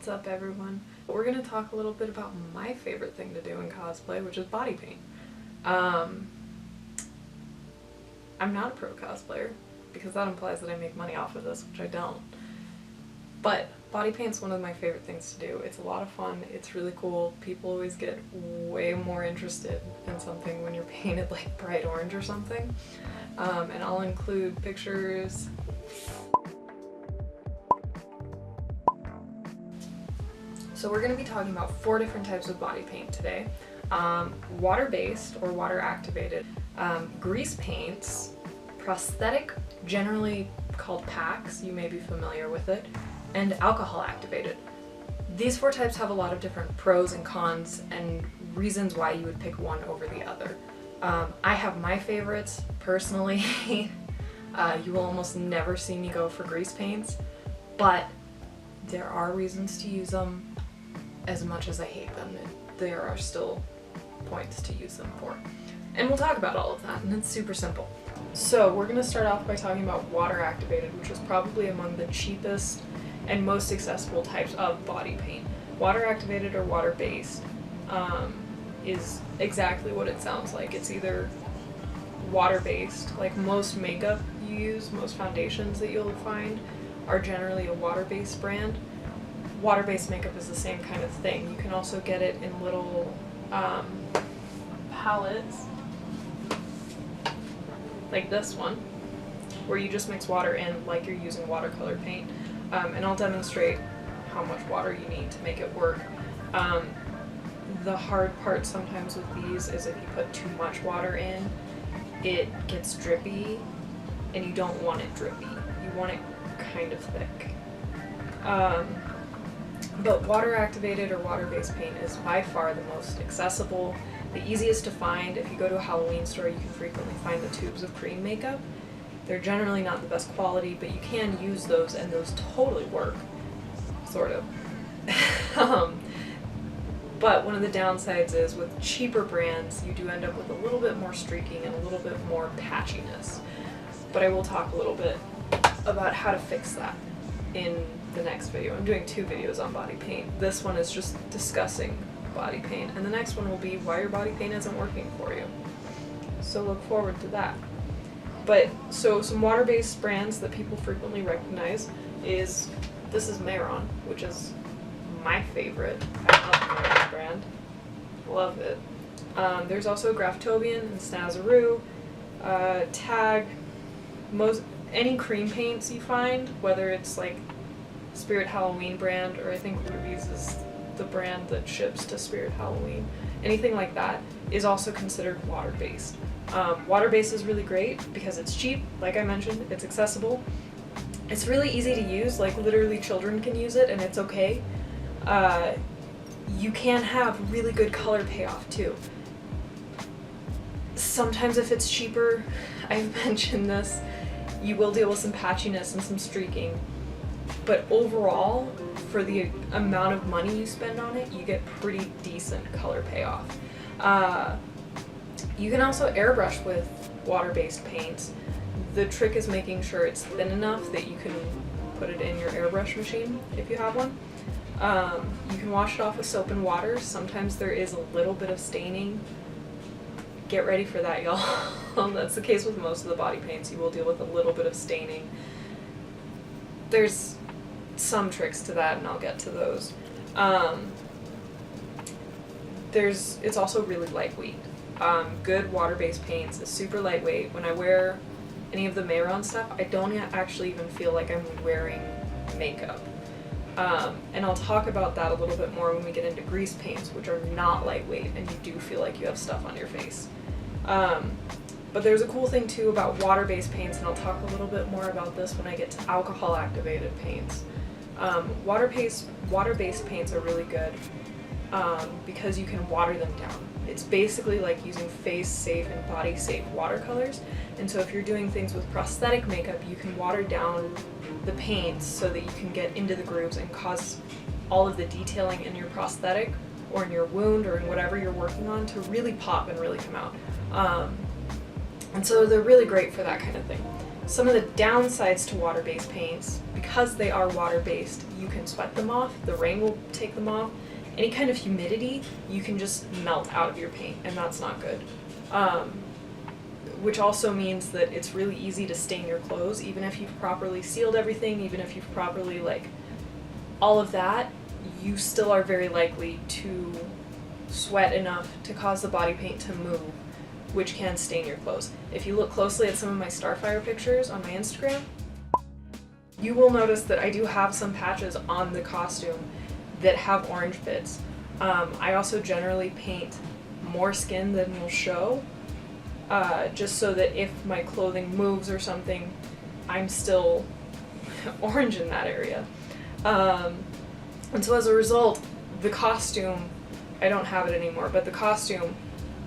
What's up, everyone? We're gonna talk a little bit about my favorite thing to do in cosplay, which is body paint. I'm not a pro cosplayer because that implies that I make money off of this, which I don't. But body paint's one of my favorite things to do. It's a lot of fun, it's really cool. People always get way more interested in something when you're painted like bright orange or something. And I'll include pictures. So we're going to be talking about 4 different types of body paint today. Water-based or water-activated, grease paints, prosthetic, generally called packs, you may be familiar with it, and alcohol-activated. These 4 types have a lot of different pros and cons and reasons why you would pick one over the other. I have my favorites, personally. You will almost never see me go for grease paints, but there are reasons to use them. As much as I hate them, there are still points to use them for. And we'll talk about all of that, and it's super simple. So we're going to start off by talking about water activated, which is probably among the cheapest and most accessible types of body paint. Water activated or water based is exactly what it sounds like. It's either water based, like most makeup you use, most foundations that you'll find are generally a water based brand. Water-based makeup is the same kind of thing. You can also get it in little palettes, like this one, where you just mix water in like you're using watercolor paint. And I'll demonstrate how much water you need to make it work. The hard part sometimes with these is if you put too much water in, it gets drippy, and you don't want it drippy. You want it kind of thick. But water-activated or water-based paint is by far the most accessible, the easiest to find. If you go to a Halloween store, you can frequently find the tubes of cream makeup. They're generally not the best quality, but you can use those, and those totally work, sort of. But one of the downsides is with cheaper brands, you do end up with a little bit more streaking and a little bit more patchiness. But I will talk a little bit about how to fix that in the next video. I'm doing 2 videos on body paint. This one is just discussing body paint, and the next one will be why your body paint isn't working for you. So look forward to that. But so some water-based brands that people frequently recognize is, this is Mehron, which is my favorite. I love the Mehron brand. Love it. There's also Graftobian and Snazaroo, Tag, any cream paints you find, whether it's like Spirit Halloween brand, or I think Ruby's is the brand that ships to Spirit Halloween. Anything like that is also considered water-based. Water-based is really great because it's cheap, like I mentioned, it's accessible. It's really easy to use, like literally children can use it and it's okay. You can have really good color payoff too. Sometimes if it's cheaper, I've mentioned this, you will deal with some patchiness and some streaking. But overall, for the amount of money you spend on it, you get pretty decent color payoff. You can also airbrush with water-based paints. The trick is making sure it's thin enough that you can put it in your airbrush machine if you have one. You can wash it off with soap and water. Sometimes there is a little bit of staining. Get ready for that, y'all. That's the case with most of the body paints. You will deal with a little bit of staining. There's some tricks to that, and I'll get to those. It's also really lightweight. Good water-based paints is super lightweight. When I wear any of the Mehron stuff, I don't actually even feel like I'm wearing makeup. And I'll talk about that a little bit more when we get into grease paints, which are not lightweight, and you do feel like you have stuff on your face. But there's a cool thing too about water-based paints, and I'll talk a little bit more about this when I get to alcohol-activated paints. Water-based paints are really good because you can water them down. It's basically like using face-safe and body-safe watercolors, and so if you're doing things with prosthetic makeup, you can water down the paints so that you can get into the grooves and cause all of the detailing in your prosthetic or in your wound or in whatever you're working on to really pop and really come out. And so they're really great for that kind of thing. Some of the downsides to water-based paints, because they are water-based, you can sweat them off, the rain will take them off. Any kind of humidity, you can just melt out of your paint, and that's not good. Which also means that it's really easy to stain your clothes, even if you've properly sealed everything, even if you've properly, like, all of that, you still are very likely to sweat enough to cause the body paint to move, which can stain your clothes. If you look closely at some of my Starfire pictures on my Instagram, you will notice that I do have some patches on the costume that have orange bits. I also generally paint more skin than will show, just so that if my clothing moves or something, I'm still orange in that area. And so as a result, the costume, I don't have it anymore, but the costume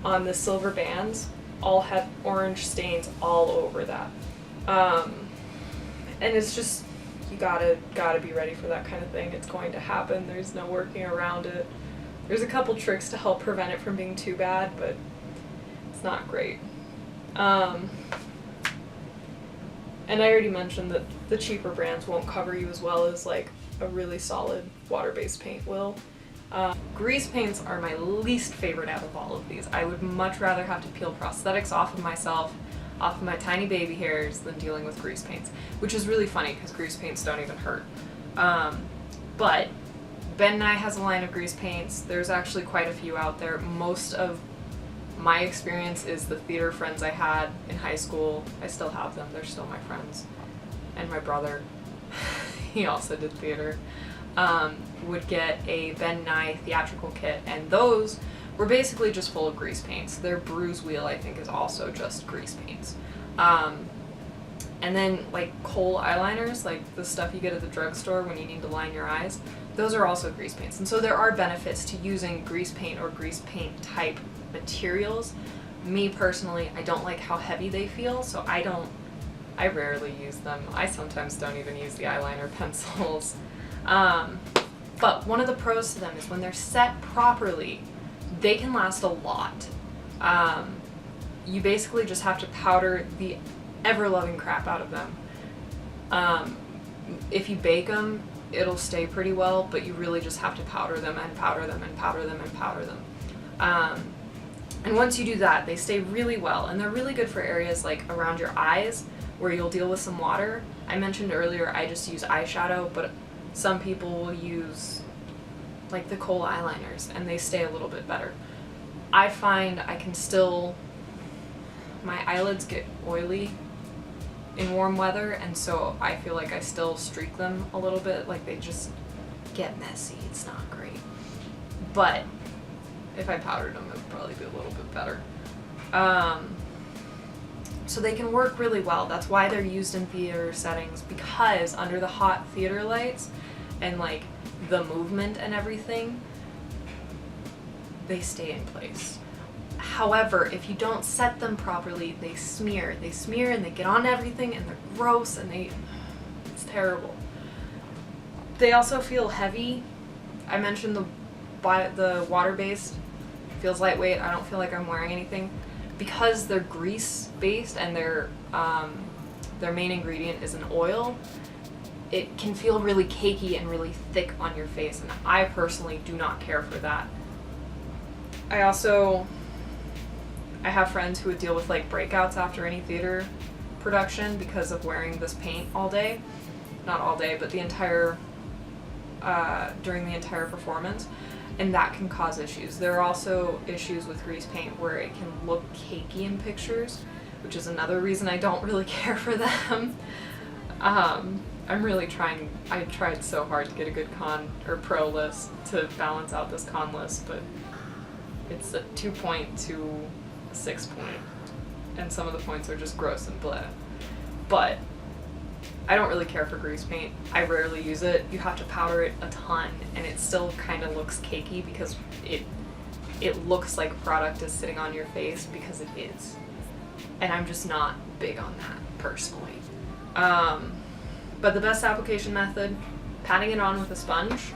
on the silver bands all had orange stains all over that. And it's just, you gotta be ready for that kind of thing. It's going to happen. There's no working around it. There's a couple tricks to help prevent it from being too bad, but it's not great. And I already mentioned that the cheaper brands won't cover you as well as like a really solid water-based paint will. Grease paints are my least favorite out of all of these. I would much rather have to peel prosthetics off of myself, off of my tiny baby hairs, than dealing with grease paints, which is really funny because grease paints don't even hurt. But Ben and I has a line of grease paints. There's actually quite a few out there. Most of my experience is the theater friends I had in high school. I still have them. They're still my friends. And my brother, he also did theater, would get a Ben Nye theatrical kit, and those were basically just full of grease paints. Their bruise wheel, I think, is also just grease paints. And then like kohl eyeliners, like the stuff you get at the drugstore when you need to line your eyes, those are also grease paints. And so there are benefits to using grease paint or grease paint type materials. Me personally, I don't like how heavy they feel, so I rarely use them. I sometimes don't even use the eyeliner pencils. But one of the pros to them is when they're set properly, they can last a lot. You basically just have to powder the ever-loving crap out of them. If you bake them, it'll stay pretty well, but you really just have to powder them and powder them and powder them and powder them. And once you do that, they stay really well, and they're really good for areas like around your eyes where you'll deal with some water. I mentioned earlier I just use eyeshadow, but some people will use like the kohl eyeliners and they stay a little bit better. I find I can still, my eyelids get oily in warm weather, and so I feel like I still streak them a little bit, like they just get messy. It's not great. But if I powdered them, it would probably be a little bit better. So they can work really well. That's why they're used in theater settings, because under the hot theater lights and like the movement and everything, they stay in place. However, if you don't set them properly, they smear. They smear and they get on everything, and they're gross, and it's terrible. They also feel heavy. I mentioned the water-based feels lightweight. I don't feel like I'm wearing anything. Because they're grease-based and their main ingredient is an oil, it can feel really cakey and really thick on your face, and I personally do not care for that. I have friends who would deal with like breakouts after any theater production because of wearing this paint all day. Not all day, but during the entire performance. And that can cause issues. There are also issues with grease paint where it can look cakey in pictures, which is another reason I don't really care for them. I tried so hard to get a good con or pro list to balance out this con list, but it's a 2-point to a 6-point, and some of the points are just gross and blah. But I don't really care for grease paint. I rarely use it. You have to powder it a ton, and it still kind of looks cakey because it looks like product is sitting on your face, because it is. And I'm just not big on that, personally. But the best application method, patting it on with a sponge,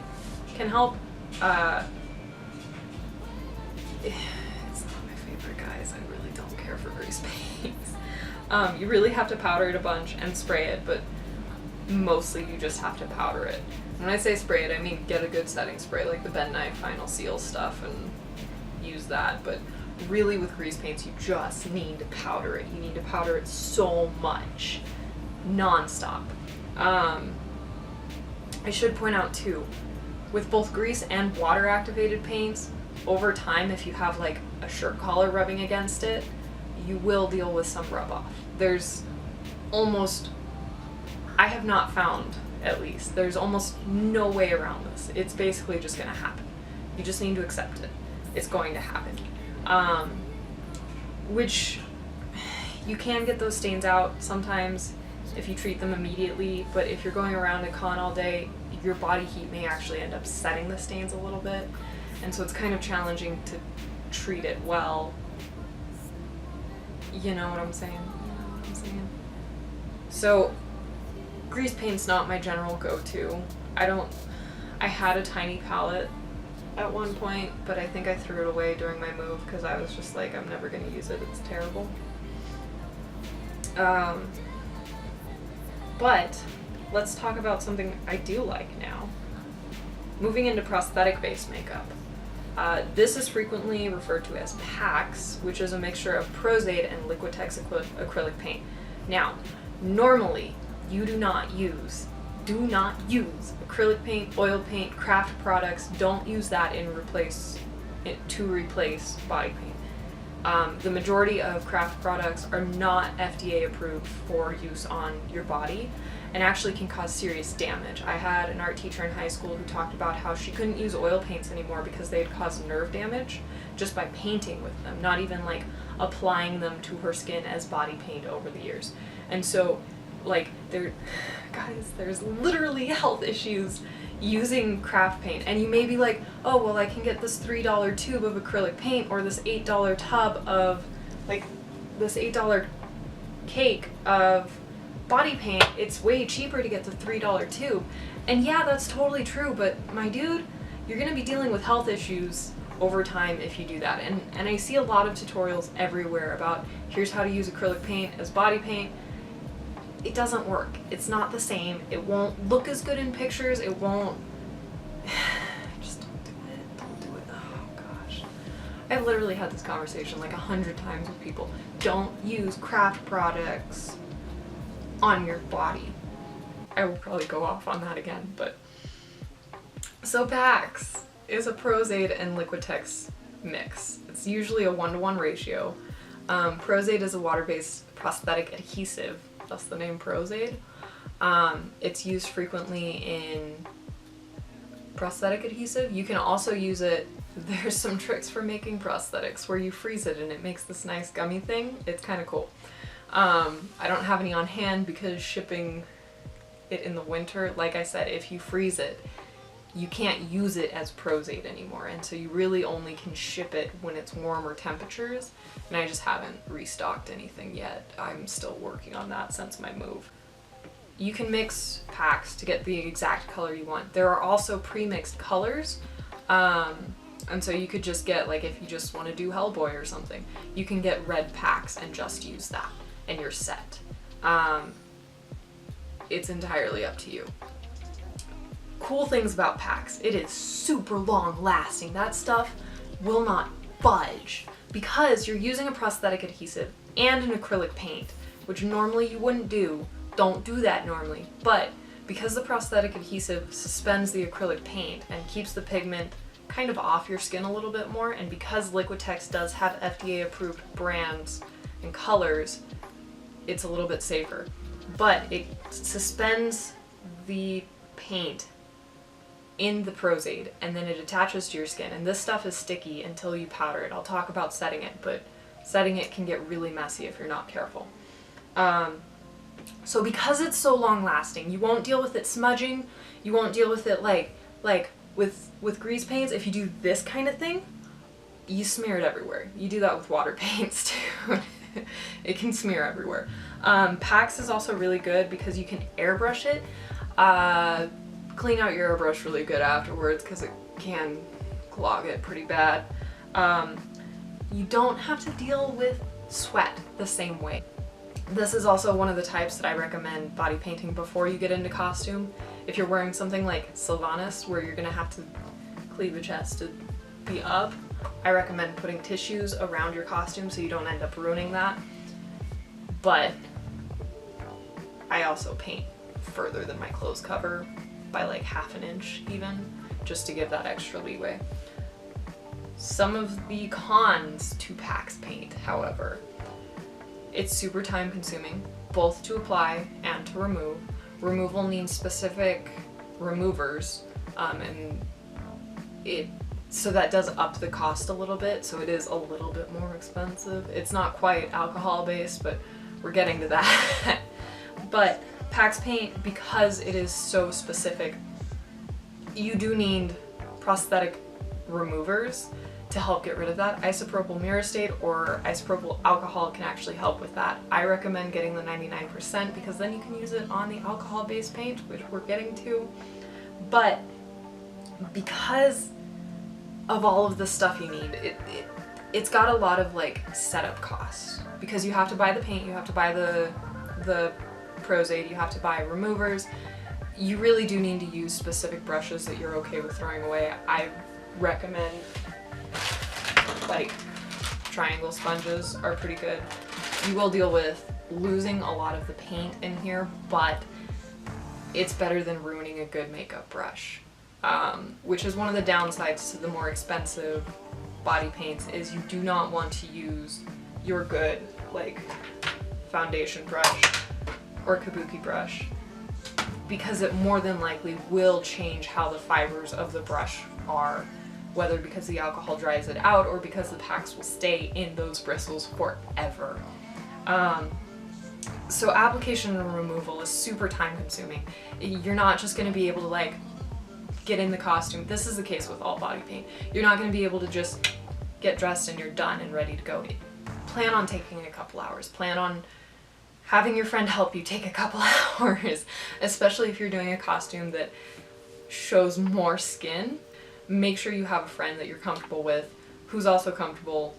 can help. It's not my favorite, guys. I really don't care for grease paints. You really have to powder it a bunch and spray it, but mostly you just have to powder it. When I say spray it, I mean get a good setting spray, like the Ben Nye Final Seal stuff, and use that. But really with grease paints, you just need to powder it. You need to powder it so much, non-stop. I should point out too, with both grease and water activated paints, over time, if you have like a shirt collar rubbing against it, you will deal with some rub off. There's almost, I have not found, at least, there's almost no way around this. It's basically just gonna happen. You just need to accept it. It's going to happen. Which, you can get those stains out sometimes if you treat them immediately, but if you're going around a con all day, your body heat may actually end up setting the stains a little bit, and so it's kind of challenging to treat it well. You know what I'm saying? You know what I'm saying? So, grease paint's not my general go-to. I had a tiny palette at one point, but I think I threw it away during my move because I was just like, I'm never gonna use it, it's terrible. But let's talk about something I do like now. Moving into prosthetic-based makeup. This is frequently referred to as PAX, which is a mixture of Pros-Aide and Liquitex acrylic paint. Now, normally, you do not use acrylic paint, oil paint, craft products. Don't use that to replace body paint. The majority of craft products are not FDA approved for use on your body and actually can cause serious damage. I had an art teacher in high school who talked about how she couldn't use oil paints anymore because they'd cause nerve damage just by painting with them, not even like applying them to her skin as body paint over the years. And so, like, there's literally health issues using craft paint, and you may be like, oh well, I can get this $3 tube of acrylic paint or this $8 tub of, like, this $8 cake of body paint. It's way cheaper to get the $3 tube. And yeah, that's totally true, but my dude, you're gonna be dealing with health issues over time if you do that. And I see a lot of tutorials everywhere about here's how to use acrylic paint as body paint. It doesn't work. It's not the same. It won't look as good in pictures. It won't. Just don't do it. Don't do it. Oh gosh. I've literally had this conversation like 100 times with people. Don't use craft products on your body. I will probably go off on that again, but. So PAX is a Pros-Aide and Liquitex mix. It's usually a 1-to-1 ratio. Pros-Aide is a water-based prosthetic adhesive. That's the name Pros-Aide. It's used frequently in prosthetic adhesive. You can also use it, there's some tricks for making prosthetics where you freeze it and it makes this nice gummy thing. It's kind of cool. I don't have any on hand because shipping it in the winter, like I said, if you freeze it, you can't use it as Pros-Aide anymore, and so you really only can ship it when it's warmer temperatures, and I just haven't restocked anything yet. I'm still working on that since my move. You can mix packs to get the exact color you want. There are also pre-mixed colors, and so you could just get, like, if you just want to do Hellboy or something, you can get red packs and just use that, and you're set. It's entirely up to you. Cool things about PAX, it is super long lasting. That stuff will not budge because you're using a prosthetic adhesive and an acrylic paint, which normally you wouldn't do. Don't do that normally. But because the prosthetic adhesive suspends the acrylic paint and keeps the pigment kind of off your skin a little bit more, and because Liquitex does have FDA approved brands and colors, it's a little bit safer. But it suspends the paint in the Pros-Aide, and then it attaches to your skin, and this stuff is sticky until you powder it. I'll talk about setting it, but setting it can get really messy if you're not careful. So because it's so long lasting, you won't deal with it smudging, you won't deal with it like with grease paints. If you do this kind of thing, you smear it everywhere. You do that with water paints too. It can smear everywhere. PAX is also really good because you can airbrush it. Clean out your airbrush really good afterwards because it can clog it pretty bad. You don't have to deal with sweat the same way. This is also one of the types that I recommend body painting before you get into costume. If you're wearing something like Sylvanas, where you're gonna have to cleavage has to be up, I recommend putting tissues around your costume so you don't end up ruining that. But I also paint further than my clothes cover by like half an inch even, just to give that extra leeway. Some of the cons to PAX paint, however, it's super time consuming, both to apply and to remove. Removal needs specific removers, so that does up the cost a little bit, so it is a little bit more expensive. It's not quite alcohol based, but we're getting to that. But PAX paint, because it is so specific, you do need prosthetic removers to help get rid of that. Isopropyl myrostate or isopropyl alcohol can actually help with that. I recommend getting the 99% because then you can use it on the alcohol-based paint, which we're getting to. But because of all of the stuff you need, it's got a lot of like setup costs, because you have to buy the paint, you have to buy the Pros Aid, you have to buy removers. You really do need to use specific brushes that you're okay with throwing away. I recommend like triangle sponges are pretty good. You will deal with losing a lot of the paint in here, but it's better than ruining a good makeup brush. Which is one of the downsides to the more expensive body paints, is you do not want to use your good like foundation brush or kabuki brush, because it more than likely will change how the fibers of the brush are, whether because the alcohol dries it out or because the PAX will stay in those bristles forever. So application and removal is super time consuming. You're not just going to be able to like get in the costume. This is the case with all body paint. You're not going to be able to just get dressed and you're done and ready to go. Plan on taking a couple hours. Plan on having your friend help you take a couple hours, especially if you're doing a costume that shows more skin. Make sure you have a friend that you're comfortable with, who's also comfortable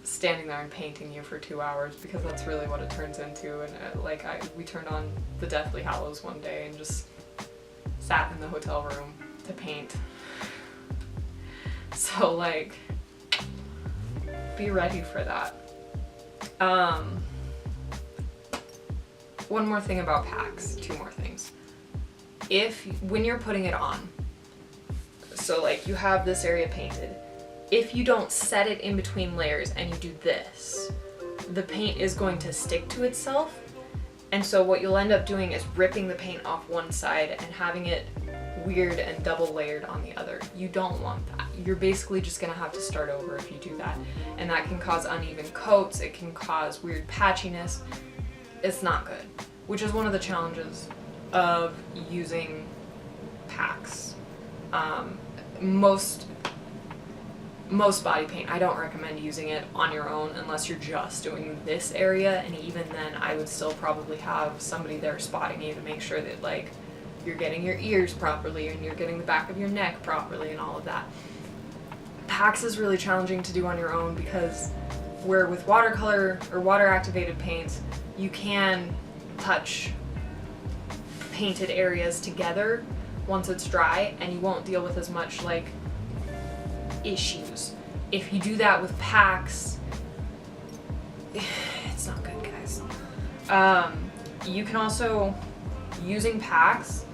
standing there and painting you for 2 hours, because that's really what it turns into. And we turned on the Deathly Hallows one day and just sat in the hotel room to paint. So like, be ready for that. One more thing about PAX, two more things. When you're putting it on, so like you have this area painted, if you don't set it in between layers and you do this, the paint is going to stick to itself. And so what you'll end up doing is ripping the paint off one side and having it weird and double layered on the other. You don't want that. You're basically just gonna have to start over if you do that. And that can cause uneven coats, it can cause weird patchiness. It's not good, which is one of the challenges of using PAX. Most body paint, I don't recommend using it on your own unless you're just doing this area, and even then I would still probably have somebody there spotting you to make sure that like you're getting your ears properly and you're getting the back of your neck properly and all of that. PAX is really challenging to do on your own, because where with watercolor or water activated paints, you can touch painted areas together once it's dry and you won't deal with as much like issues. If you do that with PAX, it's not good, guys. You can also, using PAX,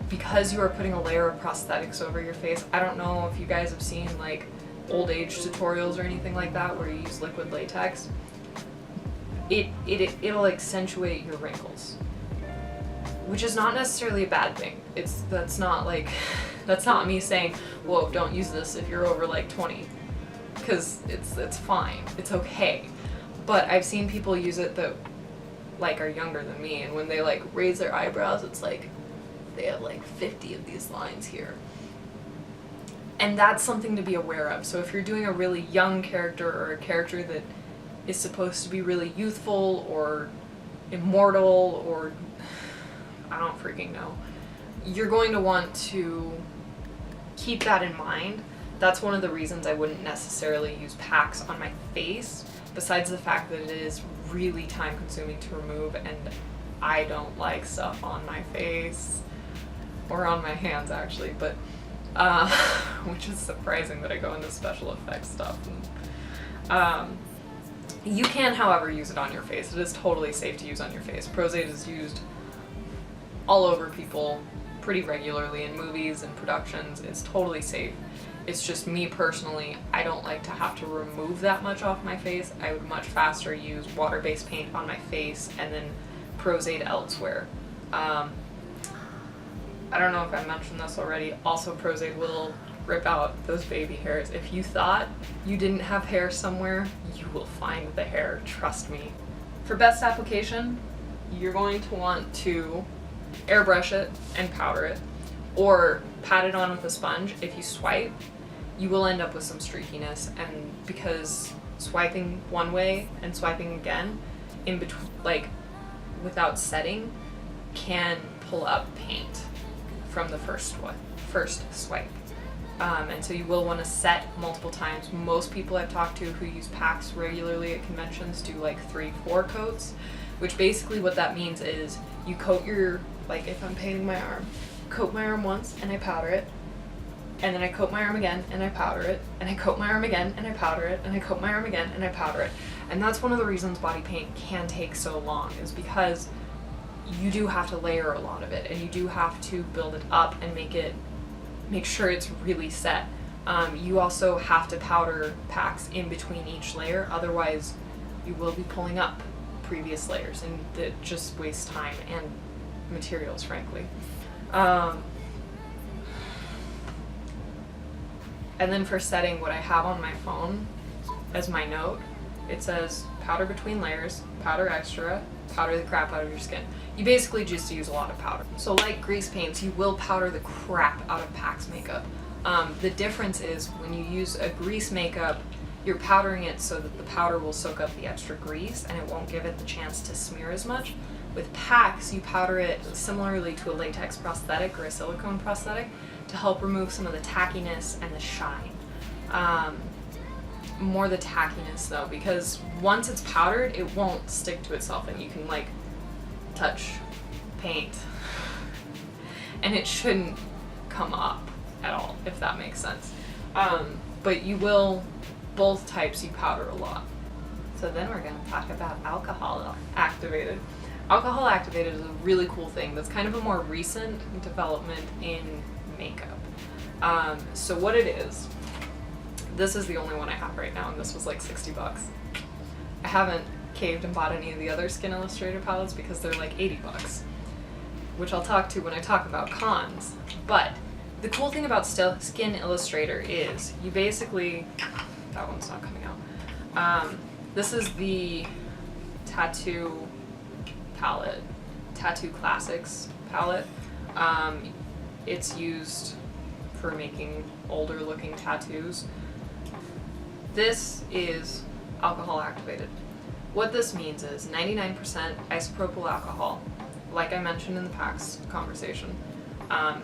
because you are putting a layer of prosthetics over your face, I don't know if you guys have seen like old age tutorials or anything like that where you use liquid latex. It'll accentuate your wrinkles, which is not necessarily a bad thing. That's not me saying, whoa, don't use this if you're over like 20, because it's fine, it's okay. But I've seen people use it that like are younger than me, and when they like raise their eyebrows, it's like they have like 50 of these lines here. And that's something to be aware of. So if you're doing a really young character or a character that is supposed to be really youthful or immortal, or I don't freaking know, you're going to want to keep that in mind. That's one of the reasons I wouldn't necessarily use PAX on my face, besides the fact that it is really time consuming to remove, and I don't like stuff on my face or on my hands actually, but which is surprising that I go into special effects stuff. And, you can, however, use it on your face. It is totally safe to use on your face. Prosade is used all over people pretty regularly in movies and productions. It's totally safe. It's just me personally, I don't like to have to remove that much off my face. I would much faster use water-based paint on my face and then Prosade elsewhere. I don't know if I mentioned this already. Also, Prosade will rip out those baby hairs. If you thought you didn't have hair somewhere, you will find the hair, trust me. For best application, you're going to want to airbrush it and powder it, or pat it on with a sponge. If you swipe, you will end up with some streakiness, and because swiping one way and swiping again in between, like without setting, can pull up paint from the first swipe. And so you will want to set multiple times. Most people I've talked to who use packs regularly at conventions do like 3-4 coats, which basically what that means is you coat your, like if I'm painting my arm, coat my arm once and I powder it, and then I coat my arm again and I powder it, and I coat my arm again and I powder it, and I coat my arm again and I powder it. And that's one of the reasons body paint can take so long, is because you do have to layer a lot of it, and you do have to build it up and make sure it's really set. You also have to powder packs in between each layer, otherwise you will be pulling up previous layers, and it just wastes time and materials, frankly. And then for setting, what I have on my phone as my note, it says powder between layers, powder extra, powder the crap out of your skin. You basically just use a lot of powder. So like grease paints, you will powder the crap out of PAX makeup. The difference is when you use a grease makeup, you're powdering it so that the powder will soak up the extra grease and it won't give it the chance to smear as much. With PAX, you powder it similarly to a latex prosthetic or a silicone prosthetic to help remove some of the tackiness and the shine. More the tackiness though, because once it's powdered, it won't stick to itself and you can like touch paint and it shouldn't come up at all, if that makes sense. But you will, both types you powder a lot. So then we're going to talk about alcohol activated. Alcohol activated is a really cool thing that's kind of a more recent development in makeup. So what it is, this is the only one I have right now, and this was like $60. I haven't caved and bought any of the other Skin Illustrator palettes because they're like $80, which I'll talk to when I talk about cons. But the cool thing about Skin Illustrator is you basically, that one's not coming out. This is the Tattoo palette, Tattoo Classics palette. It's used for making older looking tattoos. This is alcohol activated. What this means is 99% isopropyl alcohol, like I mentioned in the PAX conversation,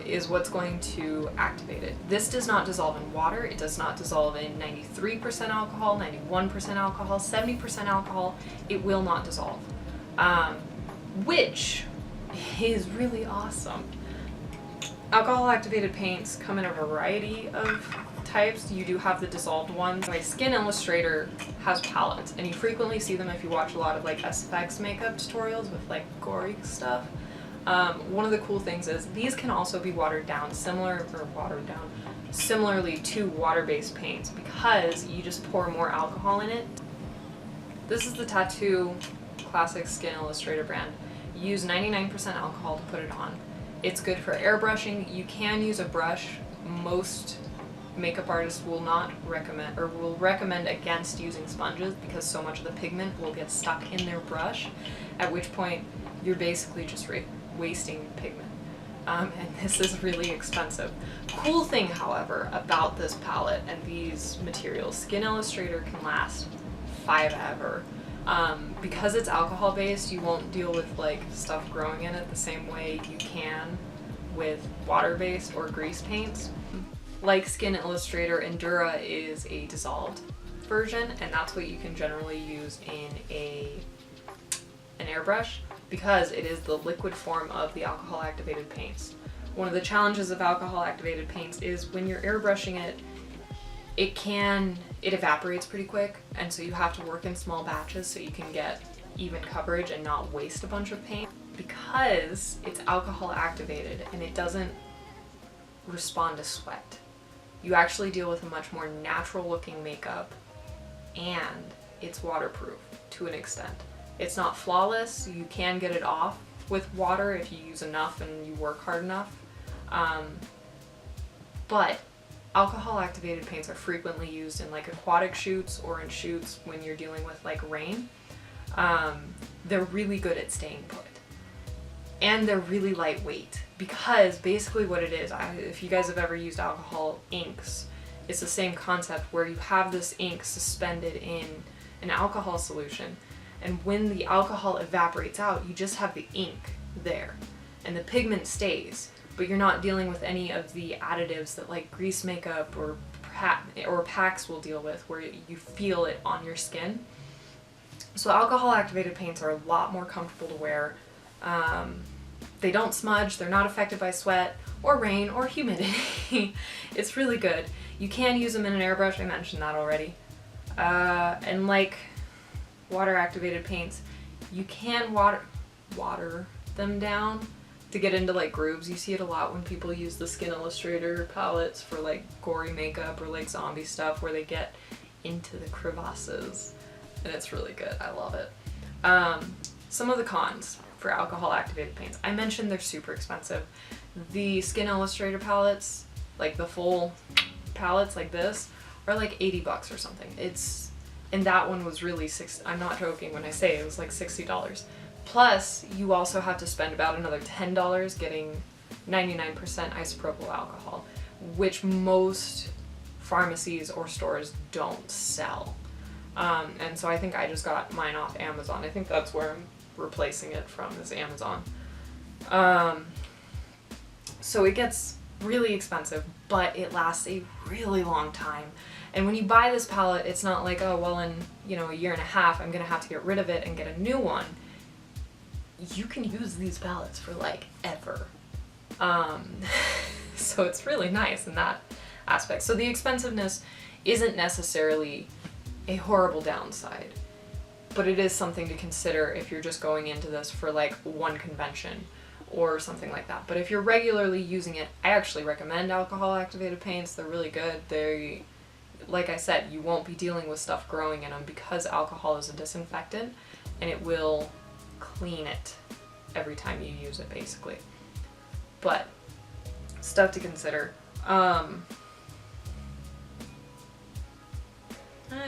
is what's going to activate it. This does not dissolve in water. It does not dissolve in 93% alcohol, 91% alcohol, 70% alcohol. It will not dissolve, which is really awesome. Alcohol activated paints come in a variety of types. You do have the dissolved ones. My Skin Illustrator has palettes, and you frequently see them if you watch a lot of like SFX makeup tutorials with like gory stuff. One of the cool things is these can also be watered down similarly to water-based paints because you just pour more alcohol in it. This is the Tattoo Classic Skin Illustrator brand. You use 99% alcohol to put it on. It's good for airbrushing. You can use a brush. Most makeup artists will not recommend, or will recommend against using sponges because so much of the pigment will get stuck in their brush, at which point you're basically just wasting pigment. And this is really expensive. Cool thing, however, about this palette and these materials, Skin Illustrator can last forever. Because it's alcohol based, you won't deal with like stuff growing in it the same way you can with water based or grease paints. Like Skin Illustrator, Endura is a dissolved version, and that's what you can generally use in a an airbrush because it is the liquid form of the alcohol activated paints. One of the challenges of alcohol activated paints is when you're airbrushing it, it evaporates pretty quick, and so you have to work in small batches so you can get even coverage and not waste a bunch of paint. Because it's alcohol activated and it doesn't respond to sweat, you actually deal with a much more natural looking makeup, and it's waterproof to an extent. It's not flawless, you can get it off with water if you use enough and you work hard enough, but alcohol activated paints are frequently used in like aquatic shoots or in shoots when you're dealing with like rain. They're really good at staying put, and they're really lightweight, because basically what it is, if you guys have ever used alcohol inks, it's the same concept where you have this ink suspended in an alcohol solution, and when the alcohol evaporates out, you just have the ink there and the pigment stays, but you're not dealing with any of the additives that like grease makeup or packs will deal with, where you feel it on your skin. So alcohol activated paints are a lot more comfortable to wear. They don't smudge, they're not affected by sweat or rain or humidity. It's really good. You can use them in an airbrush, I mentioned that already. And like water activated paints, you can water them down to get into like grooves. You see it a lot when people use the Skin Illustrator palettes for like gory makeup or like zombie stuff, where they get into the crevasses, and it's really good. I love it. Some of the cons for alcohol activated paints. I mentioned they're super expensive. The Skin Illustrator palettes, like the full palettes like this, are like 80 bucks or something. And that one was really I'm not joking when I say it was like $60. Plus, you also have to spend about another $10 getting 99% isopropyl alcohol, which most pharmacies or stores don't sell. And so I think I just got mine off Amazon. I think that's where I'm replacing it from, is Amazon. So it gets really expensive, but it lasts a really long time. And when you buy this palette, it's not like, oh, well, in a year and a half, I'm gonna have to get rid of it and get a new one. You can use these palettes for like ever. So it's really nice in that aspect. So the expensiveness isn't necessarily a horrible downside, but it is something to consider if you're just going into this for like one convention or something like that. But if you're regularly using it, I actually recommend alcohol activated paints. They're really good. Like I said, you won't be dealing with stuff growing in them because alcohol is a disinfectant, and it will clean it every time you use it, basically. But stuff to consider.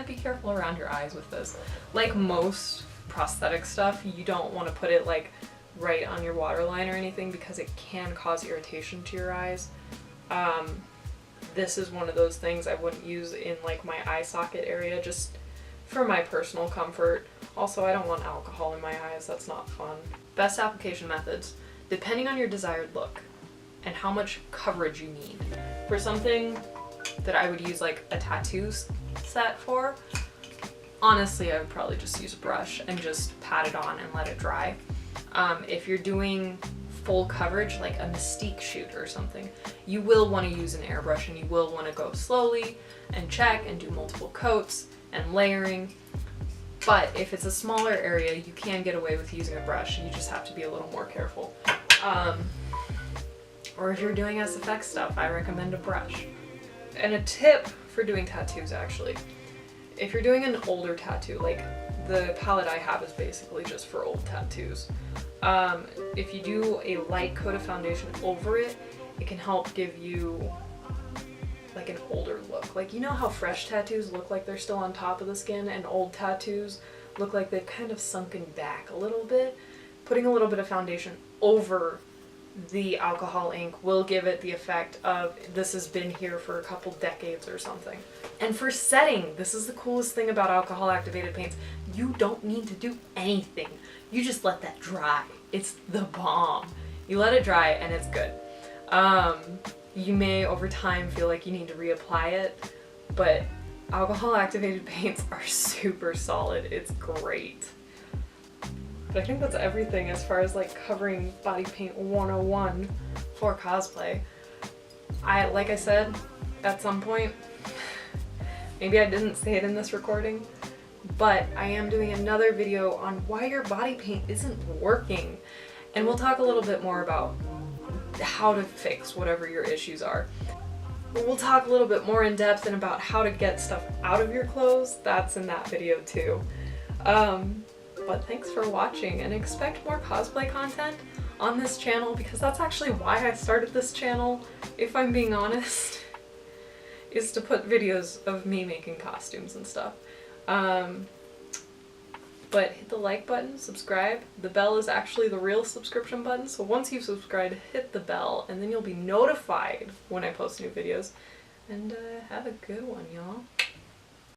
Be careful around your eyes with this. Like most prosthetic stuff, you don't want to put it like right on your waterline or anything, because it can cause irritation to your eyes. This is one of those things I wouldn't use in like my eye socket area, just for my personal comfort. Also, I don't want alcohol in my eyes, that's not fun. Best application methods, depending on your desired look and how much coverage you need. For something that I would use like a tattoo set for, honestly, I would probably just use a brush and just pat it on and let it dry. If you're doing full coverage, like a Mystique shoot or something, you will want to use an airbrush, and you will want to go slowly and check and do multiple coats and layering. But if it's a smaller area, you can get away with using a brush. You just have to be a little more careful. Or if you're doing SFX stuff, I recommend a brush. And a tip for doing tattoos, actually, if you're doing an older tattoo, like the palette I have is basically just for old tattoos. If you do a light coat of foundation over it, it can help give you like an older look. Like, you know how fresh tattoos look like they're still on top of the skin, and old tattoos look like they've kind of sunken back a little bit? Putting a little bit of foundation over the alcohol ink will give it the effect of this has been here for a couple decades or something. And for setting, this is the coolest thing about alcohol activated paints. You don't need to do anything. You just let that dry. It's the bomb. You let it dry and it's good. You may over time feel like you need to reapply it, but alcohol activated paints are super solid. It's great. But I think that's everything as far as like covering body paint 101 for cosplay. Like I said, at some point, maybe I didn't say it in this recording, but I am doing another video on why your body paint isn't working. And we'll talk a little bit more about how to fix whatever your issues are. We'll talk a little bit more in depth and about how to get stuff out of your clothes. That's in that video too. But thanks for watching, and expect more cosplay content on this channel, because that's actually why I started this channel, if I'm being honest, is to put videos of me making costumes and stuff. But hit the like button, subscribe. The bell is actually the real subscription button, so once you've subscribed, hit the bell, and then you'll be notified when I post new videos. And have a good one, y'all.